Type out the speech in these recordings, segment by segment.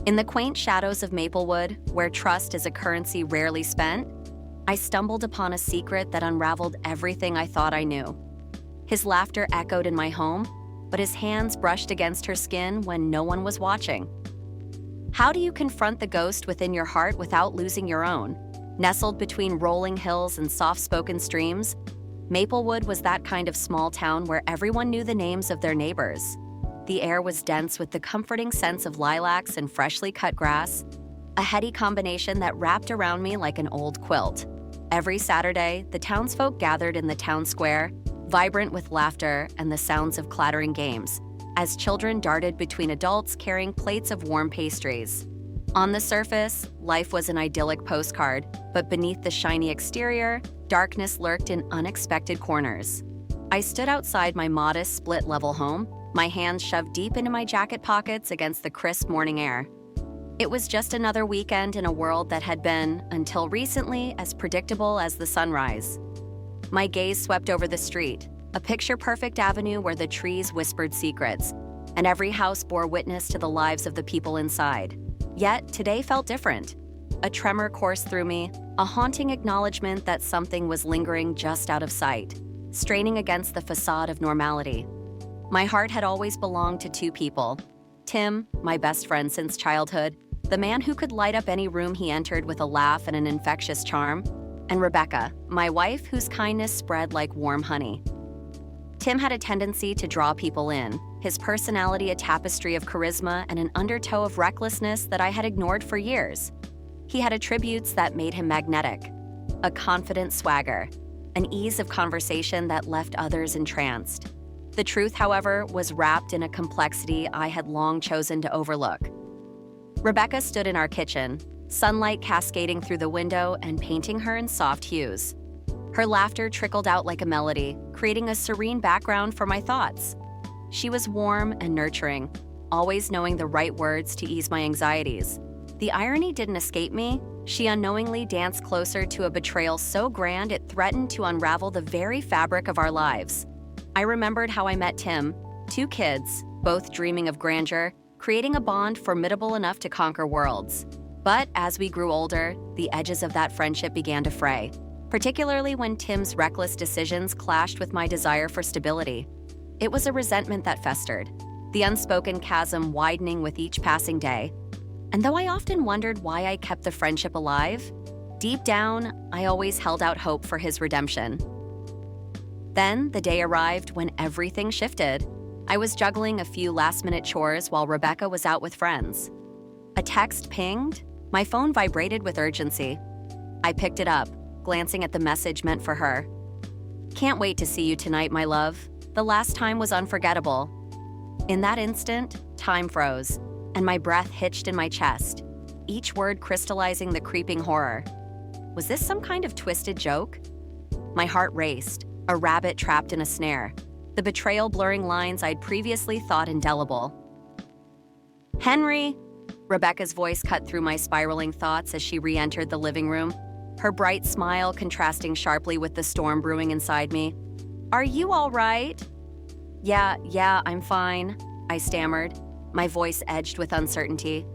In the quaint shadows of Maplewood, where trust is a currency rarely spent, I stumbled upon a secret that unraveled everything I thought I knew. His laughter echoed in my home, but his hands brushed against her skin when no one was watching. How do you confront the ghost within your heart without losing your own? Nestled between rolling hills and soft-spoken streams, Maplewood was that kind of small town where everyone knew the names of their neighbors. The air was dense with the comforting sense of lilacs and freshly cut grass, a heady combination that wrapped around me like an old quilt. Every Saturday, the townsfolk gathered in the town square, vibrant with laughter and the sounds of clattering games, as children darted between adults carrying plates of warm pastries. On the surface, life was an idyllic postcard, but beneath the shiny exterior, darkness lurked in unexpected corners. I stood outside my modest split-level home, my hands shoved deep into my jacket pockets against the crisp morning air. It was just another weekend in a world that had been, until recently, as predictable as the sunrise. My gaze swept over the street, a picture-perfect avenue where the trees whispered secrets, and every house bore witness to the lives of the people inside. Yet, today felt different. A tremor coursed through me, a haunting acknowledgement that something was lingering just out of sight, straining against the facade of normality. My heart had always belonged to two people. Tim, my best friend since childhood, the man who could light up any room he entered with a laugh and an infectious charm, and Rebecca, my wife whose kindness spread like warm honey. Tim had a tendency to draw people in, his personality a tapestry of charisma and an undertow of recklessness that I had ignored for years. He had attributes that made him magnetic, a confident swagger, an ease of conversation that left others entranced. The truth, however, was wrapped in a complexity I had long chosen to overlook. Rebecca stood in our kitchen, sunlight cascading through the window and painting her in soft hues. Her laughter trickled out like a melody, creating a serene background for my thoughts. She was warm and nurturing, always knowing the right words to ease my anxieties. The irony didn't escape me. She unknowingly danced closer to a betrayal so grand it threatened to unravel the very fabric of our lives. I remembered how I met Tim, two kids, both dreaming of grandeur, creating a bond formidable enough to conquer worlds. But as we grew older, the edges of that friendship began to fray, particularly when Tim's reckless decisions clashed with my desire for stability. It was a resentment that festered, the unspoken chasm widening with each passing day. And though I often wondered why I kept the friendship alive, deep down, I always held out hope for his redemption. Then, the day arrived when everything shifted. I was juggling a few last-minute chores while Rebecca was out with friends. A text pinged. My phone vibrated with urgency. I picked it up, glancing at the message meant for her. "Can't wait to see you tonight, my love. The last time was unforgettable." In that instant, time froze, and my breath hitched in my chest, each word crystallizing the creeping horror. Was this some kind of twisted joke? My heart raced, a rabbit trapped in a snare, the betrayal blurring lines I'd previously thought indelible. "Henry!" Rebecca's voice cut through my spiraling thoughts as she re-entered the living room, her bright smile contrasting sharply with the storm brewing inside me. "Are you all right?" Yeah, I'm fine," I stammered, my voice edged with uncertainty.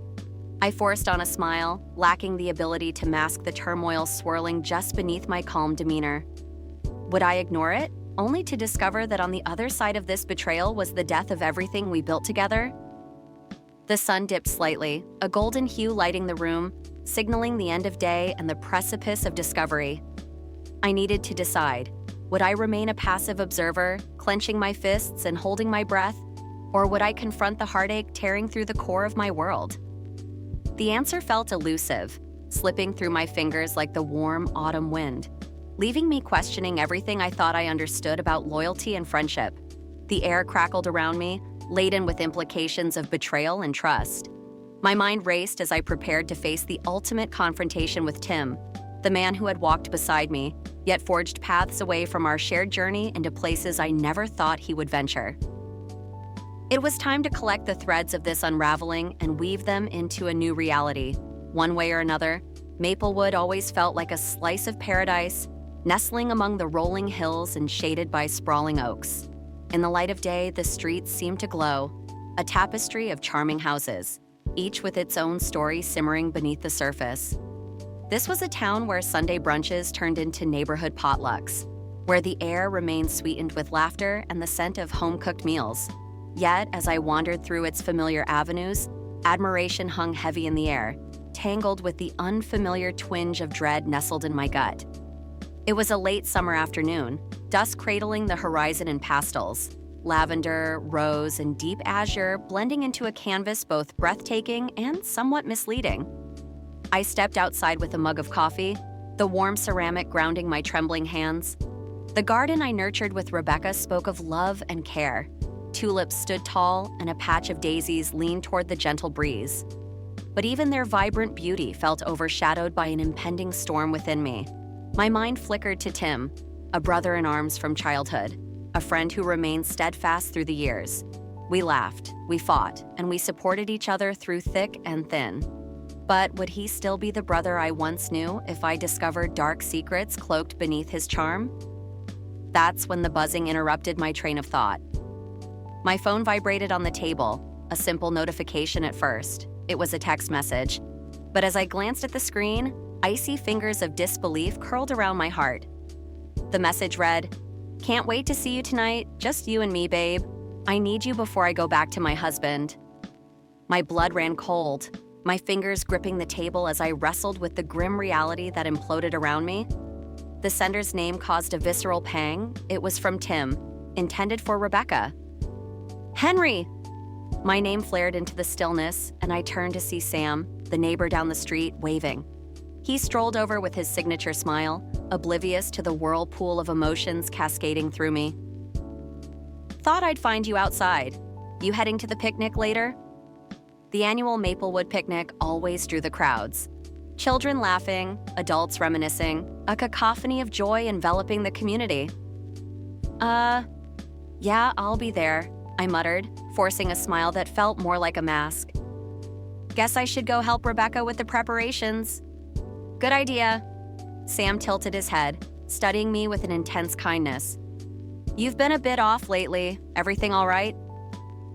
I forced on a smile, lacking the ability to mask the turmoil swirling just beneath my calm demeanor. Would I ignore it, only to discover that on the other side of this betrayal was the death of everything we built together? The sun dipped slightly, a golden hue lighting the room, signaling the end of day and the precipice of discovery. I needed to decide. Would I remain a passive observer, clenching my fists and holding my breath, or would I confront the heartache tearing through the core of my world? The answer felt elusive, slipping through my fingers like the warm autumn wind, leaving me questioning everything I thought I understood about loyalty and friendship. The air crackled around me, laden with implications of betrayal and trust. My mind raced as I prepared to face the ultimate confrontation with Tim, the man who had walked beside me, yet forged paths away from our shared journey into places I never thought he would venture. It was time to collect the threads of this unraveling and weave them into a new reality. One way or another, Maplewood always felt like a slice of paradise, nestling among the rolling hills and shaded by sprawling oaks. In the light of day, the streets seemed to glow, a tapestry of charming houses. each with its own story simmering beneath the surface. This was a town where Sunday brunches turned into neighborhood potlucks, where the air remained sweetened with laughter and the scent of home-cooked meals. Yet, as I wandered through its familiar avenues, admiration hung heavy in the air, tangled with the unfamiliar twinge of dread nestled in my gut. It was a late summer afternoon, dusk cradling the horizon in pastels, lavender, rose, and deep azure blending into a canvas both breathtaking and somewhat misleading. I stepped outside with a mug of coffee, the warm ceramic grounding my trembling hands. The garden I nurtured with Rebecca spoke of love and care. Tulips stood tall, and a patch of daisies leaned toward the gentle breeze. But even their vibrant beauty felt overshadowed by an impending storm within me. My mind flickered to Tim, a brother in arms from childhood, a friend who remained steadfast through the years. We laughed, we fought, and we supported each other through thick and thin. But would he still be the brother I once knew if I discovered dark secrets cloaked beneath his charm? That's when the buzzing interrupted my train of thought. My phone vibrated on the table, a simple notification at first. It was a text message. But as I glanced at the screen, icy fingers of disbelief curled around my heart. The message read, "Can't wait to see you tonight, just you and me, babe. I need you before I go back to my husband." My blood ran cold, my fingers gripping the table as I wrestled with the grim reality that imploded around me. The sender's name caused a visceral pang. It was from Tim, intended for Rebecca. "Henry!" My name flared into the stillness, and I turned to see Sam, the neighbor down the street, waving. He strolled over with his signature smile, oblivious to the whirlpool of emotions cascading through me. "Thought I'd find you outside. You heading to the picnic later?" The annual Maplewood picnic always drew the crowds. Children laughing, adults reminiscing, a cacophony of joy enveloping the community. Yeah, I'll be there," I muttered, forcing a smile that felt more like a mask. "Guess I should go help Rebecca with the preparations." "Good idea." Sam tilted his head, studying me with an intense kindness. "You've been a bit off lately. Everything all right?"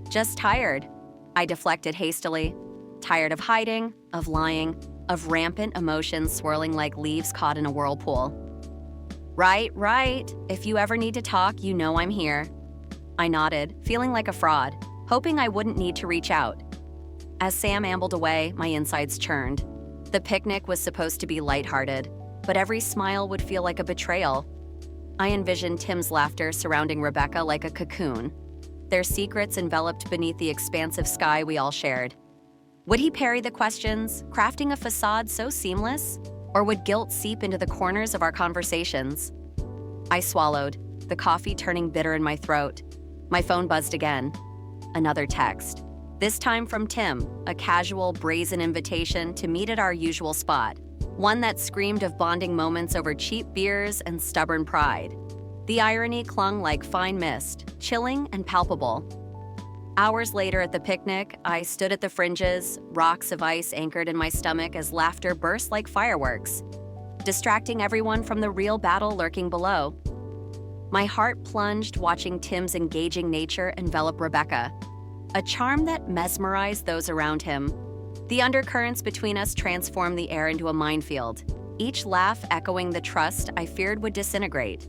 "Just tired," I deflected hastily. Tired of hiding, of lying, of rampant emotions swirling like leaves caught in a whirlpool. Right. If you ever need to talk, you know I'm here." I nodded, feeling like a fraud, hoping I wouldn't need to reach out. As Sam ambled away, my insides churned. The picnic was supposed to be lighthearted, but every smile would feel like a betrayal. I envisioned Tim's laughter surrounding Rebecca like a cocoon, their secrets enveloped beneath the expansive sky we all shared. Would he parry the questions, crafting a facade so seamless? Or would guilt seep into the corners of our conversations? I swallowed, the coffee turning bitter in my throat. My phone buzzed again. Another text. This time from Tim, a casual, brazen invitation to meet at our usual spot. One that screamed of bonding moments over cheap beers and stubborn pride. The irony clung like fine mist, chilling and palpable. Hours later at the picnic, I stood at the fringes, rocks of ice anchored in my stomach as laughter burst like fireworks, distracting everyone from the real battle lurking below. My heart plunged watching Tim's engaging nature envelop Rebecca, a charm that mesmerized those around him. The undercurrents between us transformed the air into a minefield, each laugh echoing the trust I feared would disintegrate.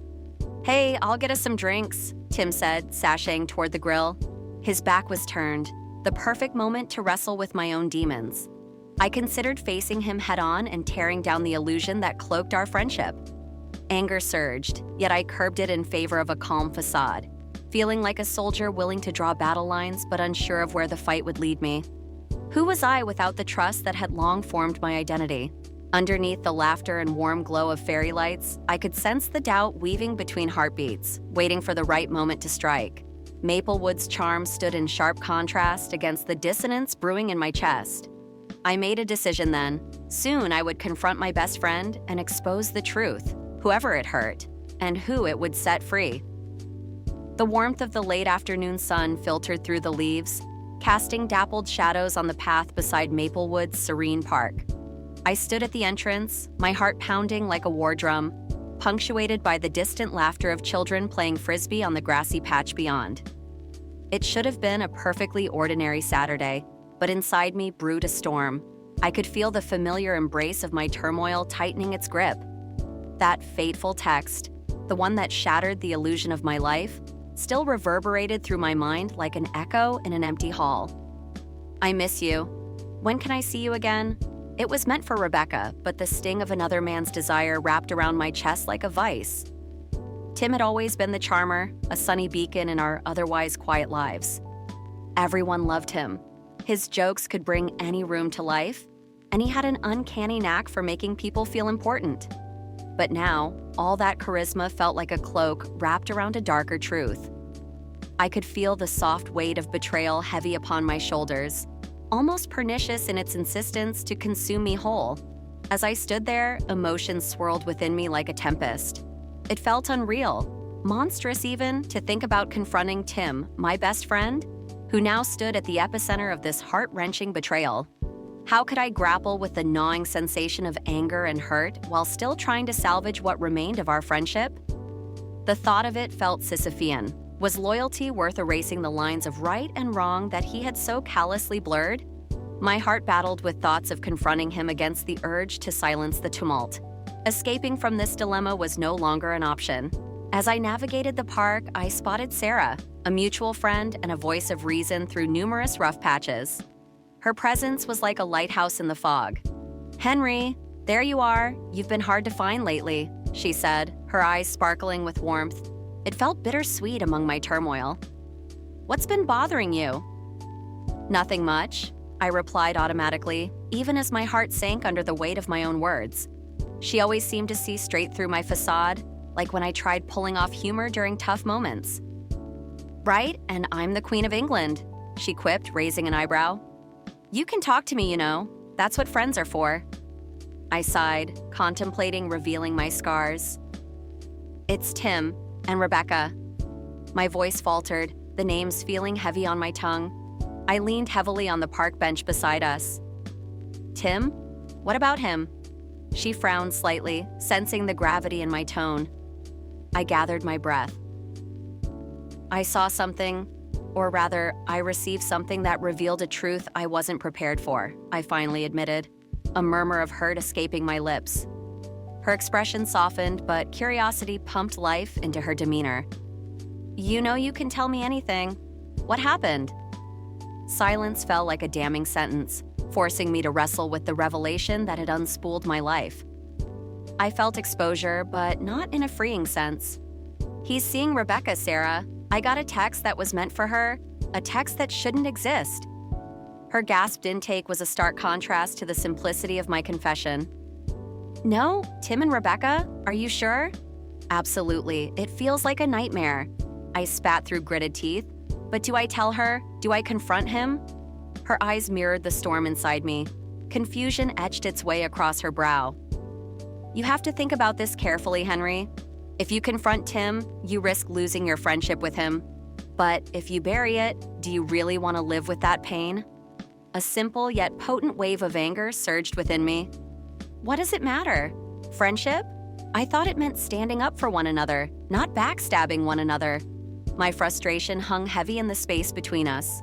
"Hey, I'll get us some drinks," Tim said, sashaying toward the grill. His back was turned, the perfect moment to wrestle with my own demons. I considered facing him head-on and tearing down the illusion that cloaked our friendship. Anger surged, yet I curbed it in favor of a calm facade, feeling like a soldier willing to draw battle lines but unsure of where the fight would lead me. Who was I without the trust that had long formed my identity? Underneath the laughter and warm glow of fairy lights, I could sense the doubt weaving between heartbeats, waiting for the right moment to strike. Maplewood's charm stood in sharp contrast against the dissonance brewing in my chest. I made a decision then. Soon I would confront my best friend and expose the truth, whoever it hurt, and who it would set free. The warmth of the late afternoon sun filtered through the leaves, casting dappled shadows on the path beside Maplewood's serene park. I stood at the entrance, my heart pounding like a war drum, punctuated by the distant laughter of children playing frisbee on the grassy patch beyond. It should have been a perfectly ordinary Saturday, but inside me brewed a storm. I could feel the familiar embrace of my turmoil tightening its grip. That fateful text, the one that shattered the illusion of my life, still reverberated through my mind like an echo in an empty hall. I miss you. When can I see you again? It was meant for Rebecca, but the sting of another man's desire wrapped around my chest like a vice. Tim had always been the charmer, a sunny beacon in our otherwise quiet lives. Everyone loved him. His jokes could bring any room to life, and he had an uncanny knack for making people feel important. But now, all that charisma felt like a cloak wrapped around a darker truth. I could feel the soft weight of betrayal heavy upon my shoulders, almost pernicious in its insistence to consume me whole. As I stood there, emotions swirled within me like a tempest. It felt unreal, monstrous even, to think about confronting Tim, my best friend, who now stood at the epicenter of this heart-wrenching betrayal. How could I grapple with the gnawing sensation of anger and hurt while still trying to salvage what remained of our friendship? The thought of it felt Sisyphean. Was loyalty worth erasing the lines of right and wrong that he had so callously blurred? My heart battled with thoughts of confronting him against the urge to silence the tumult. Escaping from this dilemma was no longer an option. As I navigated the park, I spotted Sarah, a mutual friend and a voice of reason through numerous rough patches. Her presence was like a lighthouse in the fog. "Henry, there you are. You've been hard to find lately," she said, her eyes sparkling with warmth. It felt bittersweet among my turmoil. "What's been bothering you?" "Nothing much," I replied automatically, even as my heart sank under the weight of my own words. She always seemed to see straight through my facade, like when I tried pulling off humor during tough moments. "Right, and I'm the Queen of England," she quipped, raising an eyebrow. "You can talk to me, you know. That's what friends are for." I sighed, contemplating revealing my scars. "It's Tim and Rebecca." My voice faltered, the names feeling heavy on my tongue. I leaned heavily on the park bench beside us. "Tim? What about him?" She frowned slightly, sensing the gravity in my tone. I gathered my breath. "I saw something, or rather, I received something that revealed a truth I wasn't prepared for," I finally admitted, a murmur of hurt escaping my lips. Her expression softened, but curiosity pumped life into her demeanor. "You know you can tell me anything. What happened?" Silence fell like a damning sentence, forcing me to wrestle with the revelation that had unspooled my life. I felt exposure, but not in a freeing sense. "He's seeing Rebecca, Sarah. I got a text that was meant for her, a text that shouldn't exist." Her gasped intake was a stark contrast to the simplicity of my confession. "No, Tim and Rebecca? Are you sure?" "Absolutely. It feels like a nightmare." I spat through gritted teeth. "But do I tell her? Do I confront him?" Her eyes mirrored the storm inside me. Confusion etched its way across her brow. "You have to think about this carefully, Henry. If you confront Tim, you risk losing your friendship with him. But if you bury it, do you really want to live with that pain?" A simple yet potent wave of anger surged within me. What does it matter? Friendship? I thought it meant standing up for one another, not backstabbing one another. My frustration hung heavy in the space between us.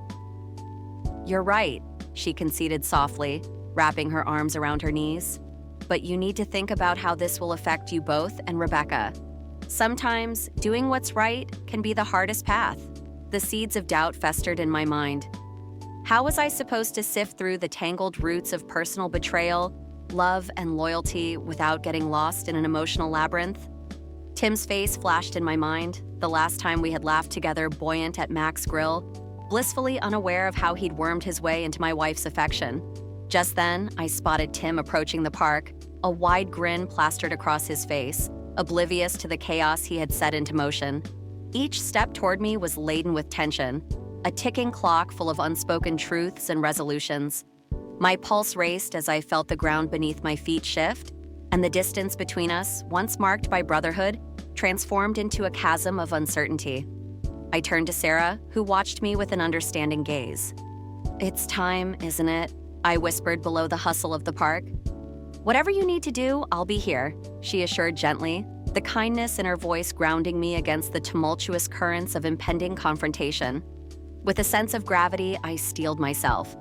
"You're right," she conceded softly, wrapping her arms around her knees. "But you need to think about how this will affect you both and Rebecca. Sometimes, doing what's right can be the hardest path." The seeds of doubt festered in my mind. How was I supposed to sift through the tangled roots of personal betrayal, love, and loyalty without getting lost in an emotional labyrinth? Tim's face flashed in my mind, the last time we had laughed together buoyant at Mac's Grill, blissfully unaware of how he'd wormed his way into my wife's affection. Just then, I spotted Tim approaching the park, a wide grin plastered across his face, oblivious to the chaos he had set into motion. Each step toward me was laden with tension, a ticking clock full of unspoken truths and resolutions. My pulse raced as I felt the ground beneath my feet shift, and the distance between us, once marked by brotherhood, transformed into a chasm of uncertainty. I turned to Sarah, who watched me with an understanding gaze. "It's time, isn't it?" I whispered below the hustle of the park. "Whatever you need to do, I'll be here," she assured gently, the kindness in her voice grounding me against the tumultuous currents of impending confrontation. With a sense of gravity, I steeled myself.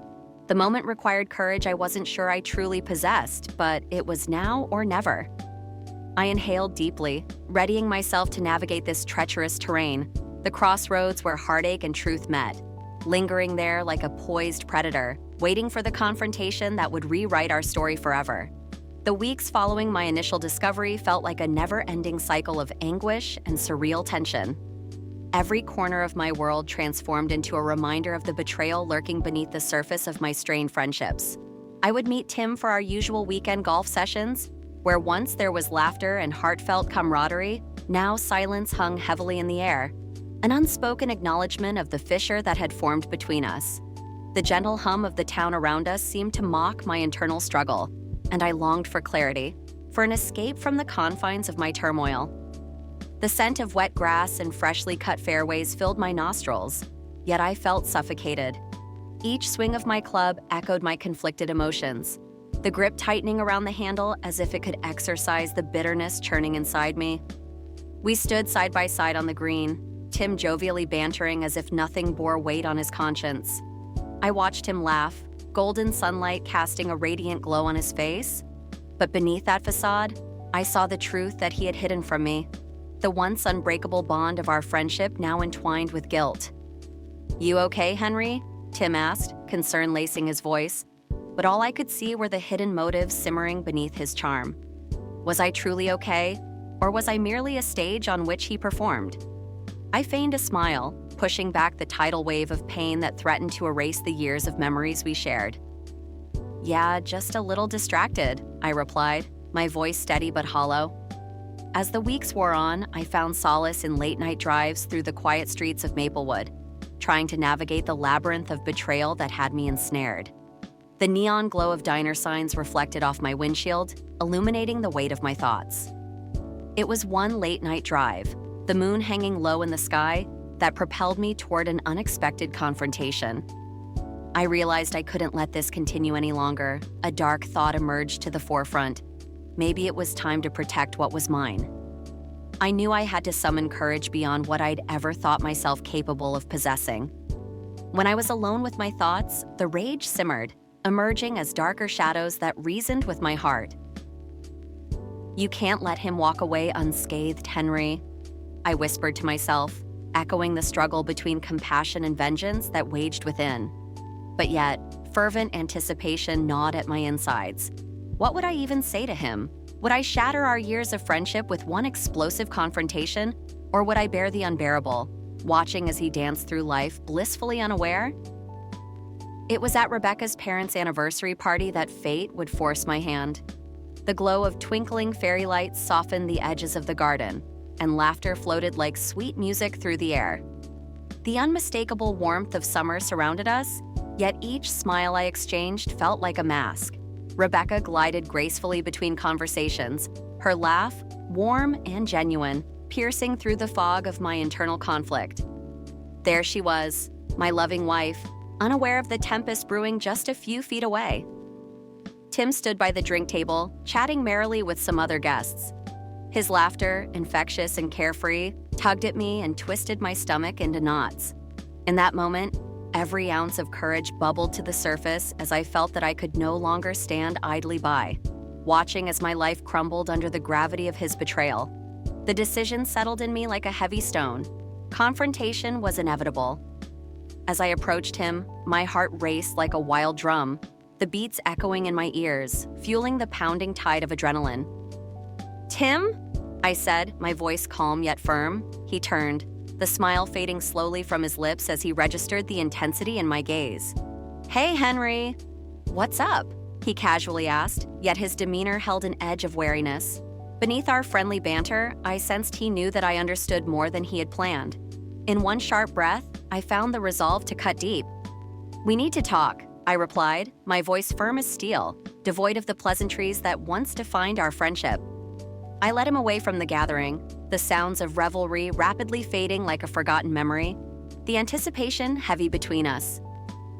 The moment required courage I wasn't sure I truly possessed, but it was now or never. I inhaled deeply, readying myself to navigate this treacherous terrain, the crossroads where heartache and truth met, lingering there like a poised predator, waiting for the confrontation that would rewrite our story forever. The weeks following my initial discovery felt like a never-ending cycle of anguish and surreal tension. Every corner of my world transformed into a reminder of the betrayal lurking beneath the surface of my strained friendships. I would meet Tim for our usual weekend golf sessions, where once there was laughter and heartfelt camaraderie, now silence hung heavily in the air, an unspoken acknowledgement of the fissure that had formed between us. The gentle hum of the town around us seemed to mock my internal struggle, and I longed for clarity, for an escape from the confines of my turmoil. The scent of wet grass and freshly cut fairways filled my nostrils, yet I felt suffocated. Each swing of my club echoed my conflicted emotions, the grip tightening around the handle as if it could exorcise the bitterness churning inside me. We stood side by side on the green, Tim jovially bantering as if nothing bore weight on his conscience. I watched him laugh, golden sunlight casting a radiant glow on his face. But beneath that facade, I saw the truth that he had hidden from me, the once unbreakable bond of our friendship now entwined with guilt. "You okay, Henry?" Tim asked, concern lacing his voice, but all I could see were the hidden motives simmering beneath his charm. Was I truly okay, or was I merely a stage on which he performed? I feigned a smile, pushing back the tidal wave of pain that threatened to erase the years of memories we shared. "Yeah, just a little distracted," I replied, my voice steady but hollow. As the weeks wore on, I found solace in late-night drives through the quiet streets of Maplewood, trying to navigate the labyrinth of betrayal that had me ensnared. The neon glow of diner signs reflected off my windshield, illuminating the weight of my thoughts. It was one late-night drive, the moon hanging low in the sky, that propelled me toward an unexpected confrontation. I realized I couldn't let this continue any longer. A dark thought emerged to the forefront. Maybe it was time to protect what was mine. I knew I had to summon courage beyond what I'd ever thought myself capable of possessing. When I was alone with my thoughts, the rage simmered, emerging as darker shadows that reasoned with my heart. "You can't let him walk away unscathed, Henry," I whispered to myself, echoing the struggle between compassion and vengeance that waged within. But yet, fervent anticipation gnawed at my insides. What would I even say to him? Would I shatter our years of friendship with one explosive confrontation, or would I bear the unbearable, watching as he danced through life blissfully unaware? It was at Rebecca's parents' anniversary party that fate would force my hand. The glow of twinkling fairy lights softened the edges of the garden, and laughter floated like sweet music through the air. The unmistakable warmth of summer surrounded us, yet each smile I exchanged felt like a mask. Rebecca glided gracefully between conversations, her laugh warm and genuine, piercing through the fog of my internal conflict. There she was, my loving wife, unaware of the tempest brewing just a few feet away. Tim stood by the drink table, chatting merrily with some other guests. His laughter, infectious and carefree, tugged at me and twisted my stomach into knots. In that moment, every ounce of courage bubbled to the surface as I felt that I could no longer stand idly by, watching as my life crumbled under the gravity of his betrayal. The decision settled in me like a heavy stone. Confrontation was inevitable. As I approached him, my heart raced like a wild drum, the beats echoing in my ears, fueling the pounding tide of adrenaline. "Tim?" I said, my voice calm yet firm. He turned, the smile fading slowly from his lips as he registered the intensity in my gaze. "Hey, Henry." "What's up?" he casually asked, yet his demeanor held an edge of wariness. Beneath our friendly banter, I sensed he knew that I understood more than he had planned. In one sharp breath, I found the resolve to cut deep. "We need to talk," I replied, my voice firm as steel, devoid of the pleasantries that once defined our friendship. I led him away from the gathering, the sounds of revelry rapidly fading like a forgotten memory, the anticipation heavy between us.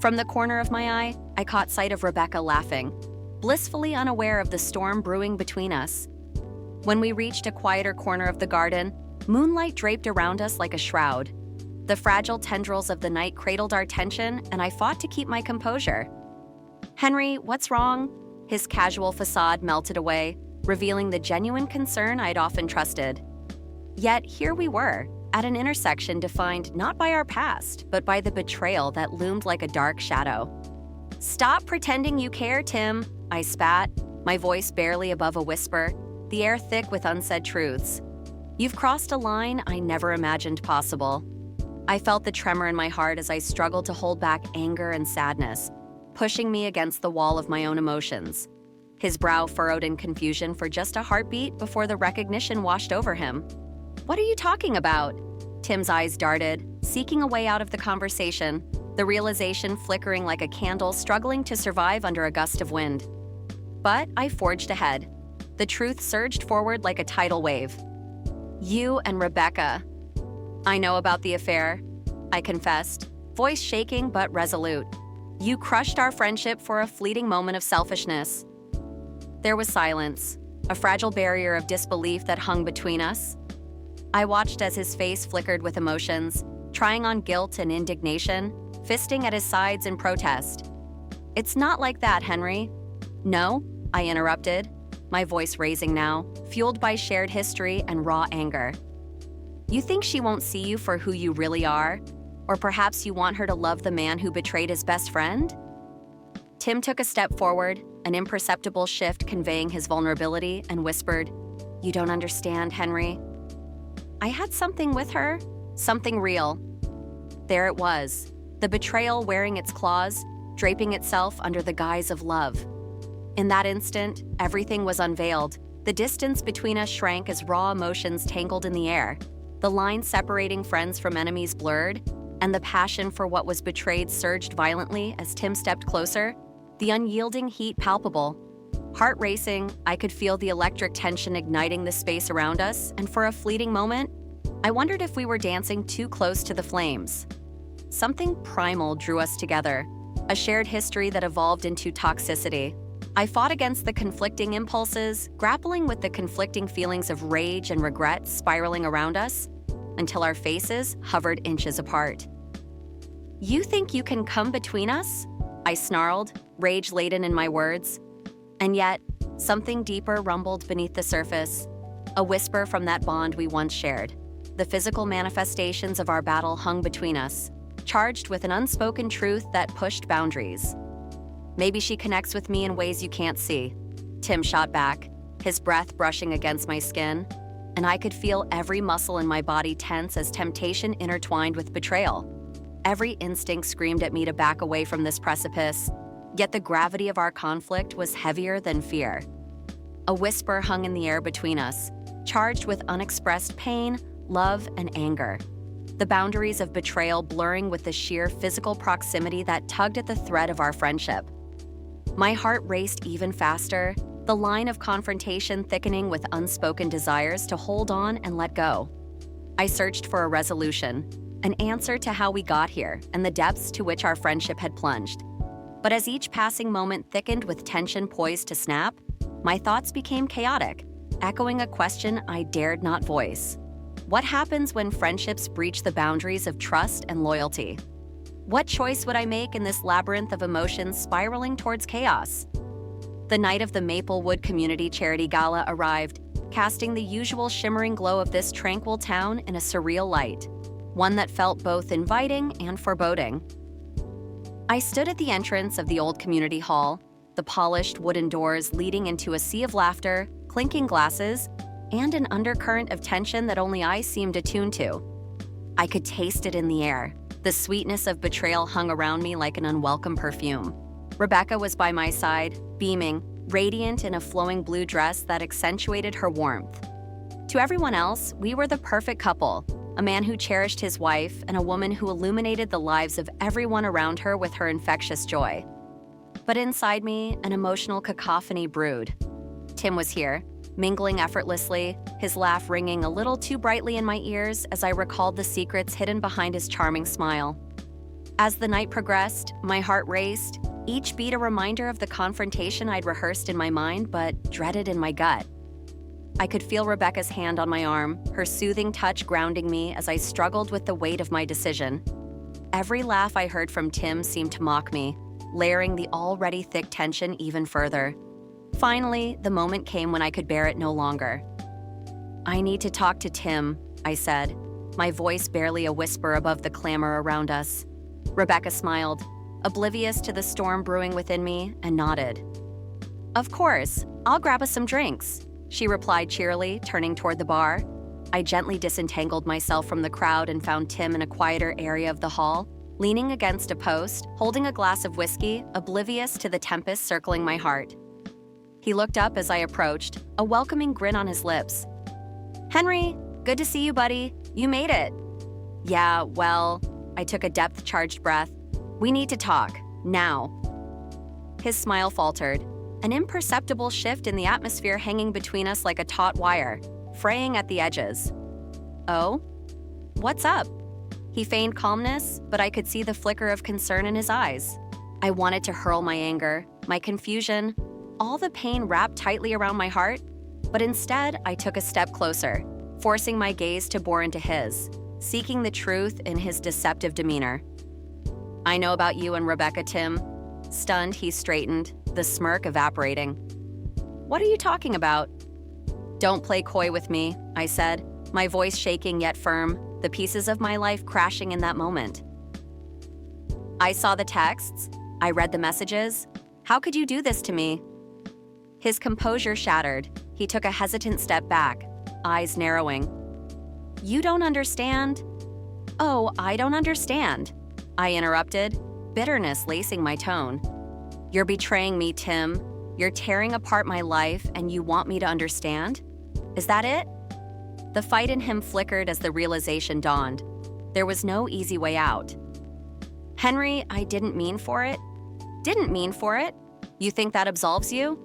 From the corner of my eye, I caught sight of Rebecca laughing, blissfully unaware of the storm brewing between us. When we reached a quieter corner of the garden, moonlight draped around us like a shroud. The fragile tendrils of the night cradled our tension, and I fought to keep my composure. "Henry, what's wrong?" His casual facade melted away, revealing the genuine concern I'd often trusted. Yet here we were, at an intersection defined not by our past, but by the betrayal that loomed like a dark shadow. "Stop pretending you care, Tim," I spat, my voice barely above a whisper, the air thick with unsaid truths. "You've crossed a line I never imagined possible." I felt the tremor in my heart as I struggled to hold back anger and sadness, pushing me against the wall of my own emotions. His brow furrowed in confusion for just a heartbeat before the recognition washed over him. "What are you talking about?" Tim's eyes darted, seeking a way out of the conversation, the realization flickering like a candle struggling to survive under a gust of wind. But I forged ahead. The truth surged forward like a tidal wave. "You and Rebecca." "I know about the affair," I confessed, voice shaking but resolute. "You crushed our friendship for a fleeting moment of selfishness." There was silence, a fragile barrier of disbelief that hung between us. I watched as his face flickered with emotions, trying on guilt and indignation, fisting at his sides in protest. "It's not like that, Henry." "No," I interrupted, my voice raising now, fueled by shared history and raw anger. "You think she won't see you for who you really are? Or perhaps you want her to love the man who betrayed his best friend?" Tim took a step forward, an imperceptible shift conveying his vulnerability, and whispered, "You don't understand, Henry. I had something with her, something real." There it was, the betrayal wearing its claws, draping itself under the guise of love. In that instant, everything was unveiled. The distance between us shrank as raw emotions tangled in the air. The line separating friends from enemies blurred, and the passion for what was betrayed surged violently as Tim stepped closer, the unyielding heat palpable. Heart racing, I could feel the electric tension igniting the space around us, and for a fleeting moment, I wondered if we were dancing too close to the flames. Something primal drew us together, a shared history that evolved into toxicity. I fought against the conflicting impulses, grappling with the conflicting feelings of rage and regret spiraling around us, until our faces hovered inches apart. "You think you can come between us?" I snarled, rage laden in my words. And yet, something deeper rumbled beneath the surface, a whisper from that bond we once shared. The physical manifestations of our battle hung between us, charged with an unspoken truth that pushed boundaries. "Maybe she connects with me in ways you can't see," Tim shot back, his breath brushing against my skin, and I could feel every muscle in my body tense as temptation intertwined with betrayal. Every instinct screamed at me to back away from this precipice, yet the gravity of our conflict was heavier than fear. A whisper hung in the air between us, charged with unexpressed pain, love, and anger. The boundaries of betrayal blurring with the sheer physical proximity that tugged at the thread of our friendship. My heart raced even faster, the line of confrontation thickening with unspoken desires to hold on and let go. I searched for a resolution, an answer to how we got here and the depths to which our friendship had plunged. But as each passing moment thickened with tension poised to snap, my thoughts became chaotic, echoing a question I dared not voice. What happens when friendships breach the boundaries of trust and loyalty? What choice would I make in this labyrinth of emotions spiraling towards chaos? The night of the Maplewood Community Charity Gala arrived, casting the usual shimmering glow of this tranquil town in a surreal light, one that felt both inviting and foreboding. I stood at the entrance of the old community hall, the polished wooden doors leading into a sea of laughter, clinking glasses, and an undercurrent of tension that only I seemed attuned to. I could taste it in the air. The sweetness of betrayal hung around me like an unwelcome perfume. Rebecca was by my side, beaming, radiant in a flowing blue dress that accentuated her warmth. To everyone else, we were the perfect couple, a man who cherished his wife and a woman who illuminated the lives of everyone around her with her infectious joy. But inside me, an emotional cacophony brewed. Tim was here, mingling effortlessly, his laugh ringing a little too brightly in my ears as I recalled the secrets hidden behind his charming smile. As the night progressed, my heart raced, each beat a reminder of the confrontation I'd rehearsed in my mind but dreaded in my gut. I could feel Rebecca's hand on my arm, her soothing touch grounding me as I struggled with the weight of my decision. Every laugh I heard from Tim seemed to mock me, layering the already thick tension even further. Finally, the moment came when I could bear it no longer. "I need to talk to Tim," I said, my voice barely a whisper above the clamor around us. Rebecca smiled, oblivious to the storm brewing within me, and nodded. "Of course, I'll grab us some drinks," she replied cheerily, turning toward the bar. I gently disentangled myself from the crowd and found Tim in a quieter area of the hall, leaning against a post, holding a glass of whiskey, oblivious to the tempest circling my heart. He looked up as I approached, a welcoming grin on his lips. "Henry, good to see you, buddy. You made it." "Yeah, well," I took a depth-charged breath. "We need to talk, now." His smile faltered, an imperceptible shift in the atmosphere hanging between us like a taut wire, fraying at the edges. "Oh? What's up?" He feigned calmness, but I could see the flicker of concern in his eyes. I wanted to hurl my anger, my confusion, all the pain wrapped tightly around my heart, but instead I took a step closer, forcing my gaze to bore into his, seeking the truth in his deceptive demeanor. "I know about you and Rebecca, Tim." Stunned, he straightened, the smirk evaporating. "What are you talking about?" "Don't play coy with me," I said, my voice shaking yet firm, the pieces of my life crashing in that moment. "I saw the texts. I read the messages. How could you do this to me?" His composure shattered. He took a hesitant step back, eyes narrowing. "You don't understand?" "Oh, I don't understand," I interrupted, bitterness lacing my tone. "You're betraying me, Tim. You're tearing apart my life, and you want me to understand? Is that it?" The fight in him flickered as the realization dawned. There was no easy way out. "Henry, I didn't mean for it." "Didn't mean for it? You think that absolves you?"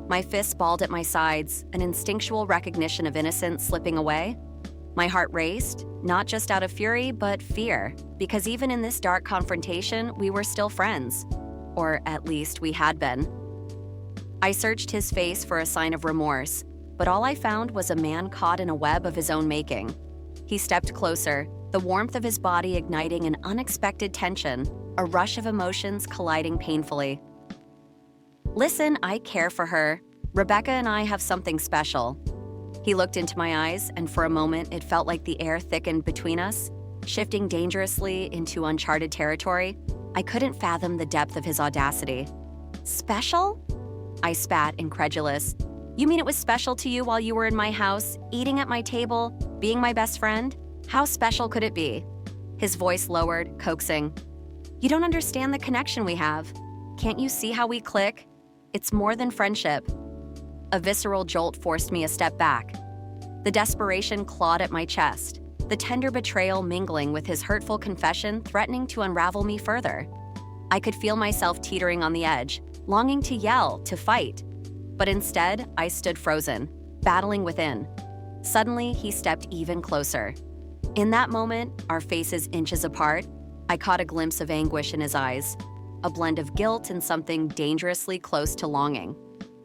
My fists balled at my sides, an instinctual recognition of innocence slipping away. My heart raced, not just out of fury, but fear, because even in this dark confrontation, we were still friends. Or at least we had been. I searched his face for a sign of remorse, but all I found was a man caught in a web of his own making. He stepped closer, the warmth of his body igniting an unexpected tension, a rush of emotions colliding painfully. "Listen, I care for her. Rebecca and I have something special." He looked into my eyes, and for a moment it felt like the air thickened between us, shifting dangerously into uncharted territory. I couldn't fathom the depth of his audacity. "Special?" I spat, incredulous. "You mean it was special to you while you were in my house, eating at my table, being my best friend? How special could it be?" His voice lowered, coaxing. "You don't understand the connection we have. Can't you see how we click? It's more than friendship." A visceral jolt forced me a step back. The desperation clawed at my chest, the tender betrayal mingling with his hurtful confession threatening to unravel me further. I could feel myself teetering on the edge, longing to yell, to fight. But instead, I stood frozen, battling within. Suddenly, he stepped even closer. In that moment, our faces inches apart, I caught a glimpse of anguish in his eyes, a blend of guilt and something dangerously close to longing.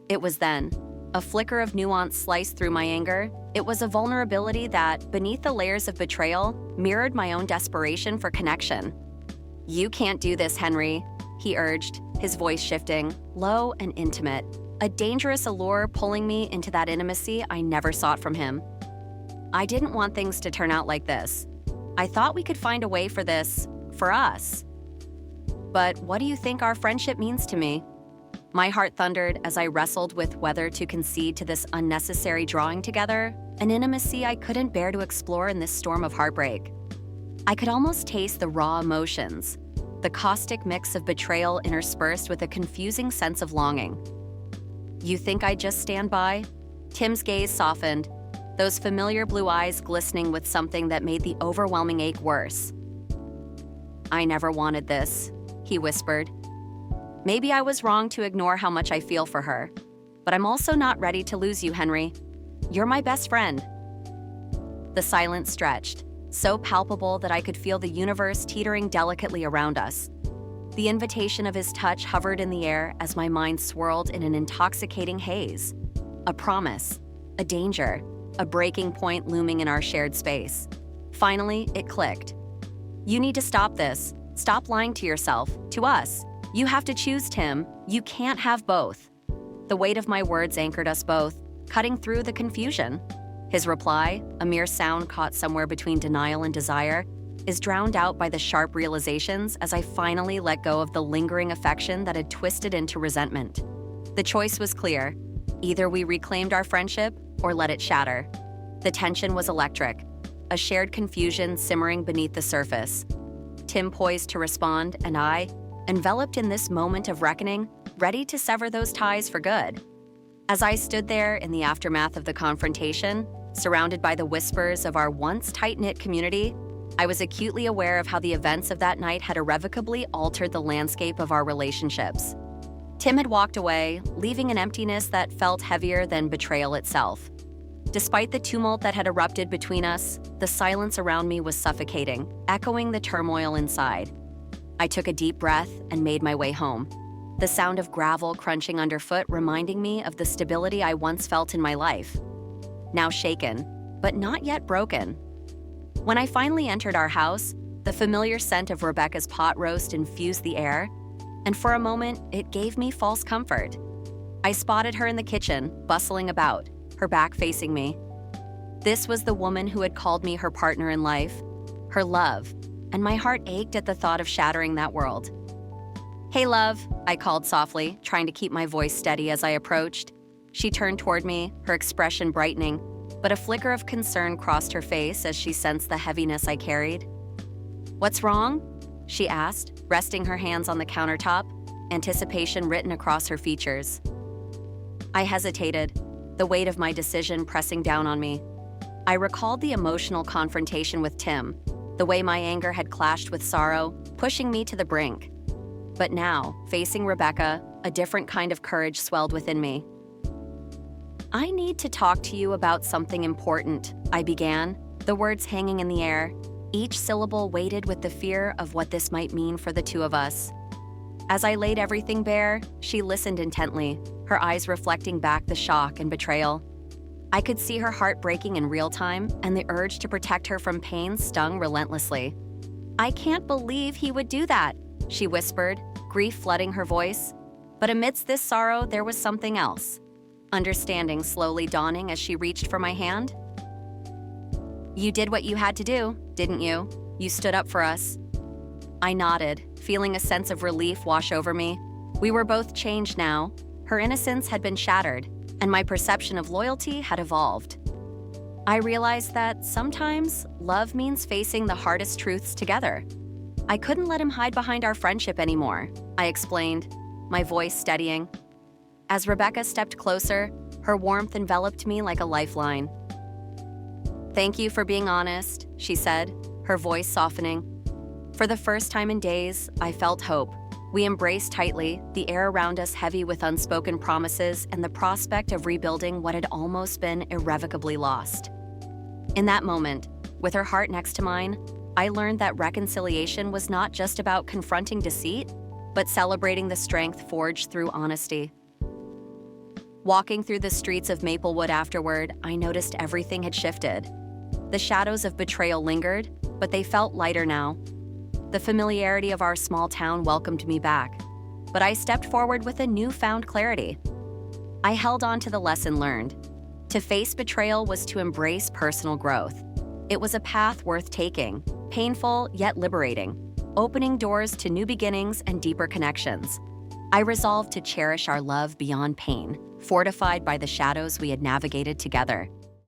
It was then, a flicker of nuance sliced through my anger. It was a vulnerability that, beneath the layers of betrayal, mirrored my own desperation for connection. "You can't do this, Henry," he urged, his voice shifting, low and intimate, a dangerous allure pulling me into that intimacy I never sought from him. I didn't want things to turn out like this. I thought we could find a way for this, for us. But what do you think our friendship means to me? My heart thundered as I wrestled with whether to concede to this unnecessary drawing together, an intimacy I couldn't bear to explore in this storm of heartbreak. I could almost taste the raw emotions, the caustic mix of betrayal interspersed with a confusing sense of longing. "You think I'd just stand by?" Tim's gaze softened, those familiar blue eyes glistening with something that made the overwhelming ache worse. "I never wanted this," he whispered. "Maybe I was wrong to ignore how much I feel for her, but I'm also not ready to lose you, Henry. You're my best friend." The silence stretched, so palpable that I could feel the universe teetering delicately around us. The invitation of his touch hovered in the air as my mind swirled in an intoxicating haze. A promise, a danger, a breaking point looming in our shared space. Finally, it clicked. "You need to stop this. Stop lying to yourself, to us. You have to choose, Tim. You can't have both. The weight of my words anchored us both, cutting through the confusion. His reply, a mere sound caught somewhere between denial and desire, is drowned out by the sharp realizations as I finally let go of the lingering affection that had twisted into resentment. The choice was clear. Either we reclaimed our friendship or let it shatter. The tension was electric, a shared confusion simmering beneath the surface. Tim poised to respond, and I, enveloped in this moment of reckoning, ready to sever those ties for good. As I stood there in the aftermath of the confrontation, surrounded by the whispers of our once tight-knit community, I was acutely aware of how the events of that night had irrevocably altered the landscape of our relationships. Tim had walked away, leaving an emptiness that felt heavier than betrayal itself. Despite the tumult that had erupted between us, the silence around me was suffocating, echoing the turmoil inside. I took a deep breath and made my way home, the sound of gravel crunching underfoot reminding me of the stability I once felt in my life. Now shaken, but not yet broken. When I finally entered our house, the familiar scent of Rebecca's pot roast infused the air, and for a moment, it gave me false comfort. I spotted her in the kitchen, bustling about, her back facing me. This was the woman who had called me her partner in life, her love, and my heart ached at the thought of shattering that world. "Hey, love," I called softly, trying to keep my voice steady as I approached. She turned toward me, her expression brightening, but a flicker of concern crossed her face as she sensed the heaviness I carried. "What's wrong?" she asked, resting her hands on the countertop, anticipation written across her features. I hesitated, the weight of my decision pressing down on me. I recalled the emotional confrontation with Tim, the way my anger had clashed with sorrow, pushing me to the brink. But now, facing Rebecca, a different kind of courage swelled within me. "I need to talk to you about something important," I began, the words hanging in the air, each syllable weighted with the fear of what this might mean for the two of us. As I laid everything bare, she listened intently, her eyes reflecting back the shock and betrayal. I could see her heart breaking in real time, and the urge to protect her from pain stung relentlessly. "I can't believe he would do that," she whispered, grief flooding her voice. But amidst this sorrow, there was something else. Understanding slowly dawning as she reached for my hand. "You did what you had to do, didn't you? You stood up for us." I nodded, feeling a sense of relief wash over me. We were both changed now. Her innocence had been shattered, and my perception of loyalty had evolved. I realized that sometimes love means facing the hardest truths together. I couldn't let him hide behind our friendship anymore, I explained, my voice steadying. As Rebecca stepped closer, her warmth enveloped me like a lifeline. "Thank you for being honest," she said, her voice softening. For the first time in days, I felt hope. We embraced tightly, the air around us heavy with unspoken promises and the prospect of rebuilding what had almost been irrevocably lost. In that moment, with her heart next to mine, I learned that reconciliation was not just about confronting deceit, but celebrating the strength forged through honesty. Walking through the streets of Maplewood afterward, I noticed everything had shifted. The shadows of betrayal lingered, but they felt lighter now. The familiarity of our small town welcomed me back, but I stepped forward with a newfound clarity. I held on to the lesson learned. To face betrayal was to embrace personal growth. It was a path worth taking, painful yet liberating, opening doors to new beginnings and deeper connections. I resolved to cherish our love beyond pain, fortified by the shadows we had navigated together.